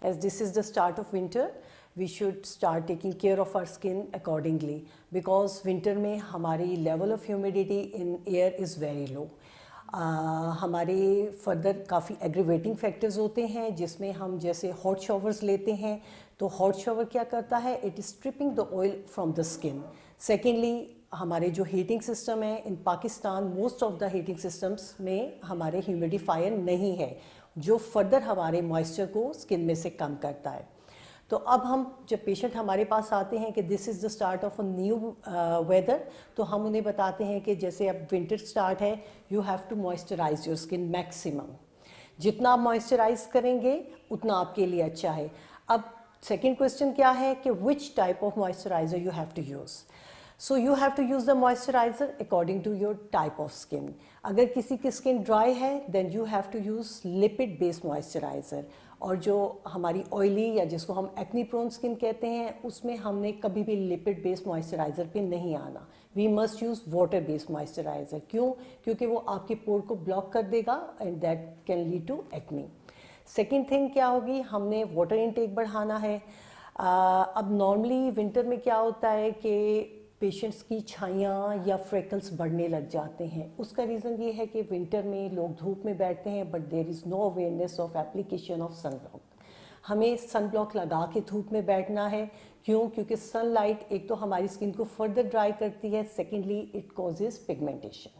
as this is the start of winter, we should start taking care of our skin accordingly, because winter में हमारी level of humidity in air is very low. हमारे further काफ़ी aggravating factors होते हैं, जिसमें हम जैसे hot showers लेते हैं, तो हॉट शावर क्या करता है, it is stripping the oil from the skin. Secondly, हमारे जो हीटिंग सिस्टम है in Pakistan, most of the heating systems में हमारे ह्यूमिडिफायर नहीं है, जो फर्दर हमारे मॉइस्चर को स्किन में से कम करता है. तो अब हम जब पेशेंट हमारे पास आते हैं कि this is the start of a new weather, तो हम उन्हें बताते हैं कि जैसे अब विंटर स्टार्ट है, you have to moisturise your skin maximum. जितना आप मॉइस्चराइज करेंगे उतना आपके लिए अच्छा है. अब सेकेंड क्वेश्चन क्या है कि which type of moisturiser you have to use. So you have to use the moisturiser according to your type of skin. अगर किसी की स्किन ड्राई है then you have to use lipid based moisturiser, और जो हमारी oily या जिसको हम एक्नी प्रोन स्किन कहते हैं, उसमें हमने कभी भी लिपिड बेस्ड मॉइस्चराइज़र पे नहीं आना. We must use water based moisturiser. क्यों? क्योंकि वो आपके पोर को ब्लॉक कर देगा and that can lead to acne. Second thing क्या होगी, हमने वाटर इनटेक बढ़ाना है. अब नॉर्मली विंटर में क्या होता है कि पेशेंट्स की छाइयाँ या फ्रेकल्स बढ़ने लग जाते हैं. उसका रीज़न ये है कि विंटर में लोग धूप में बैठते हैं, but there is no awareness of application of sun block. हमें सन ब्लॉक लगा के धूप में बैठना है. क्यों? क्योंकि सनलाइट एक तो हमारी स्किन को फर्दर ड्राई करती है, सेकेंडली इट कॉजेज़ पिगमेंटेशन.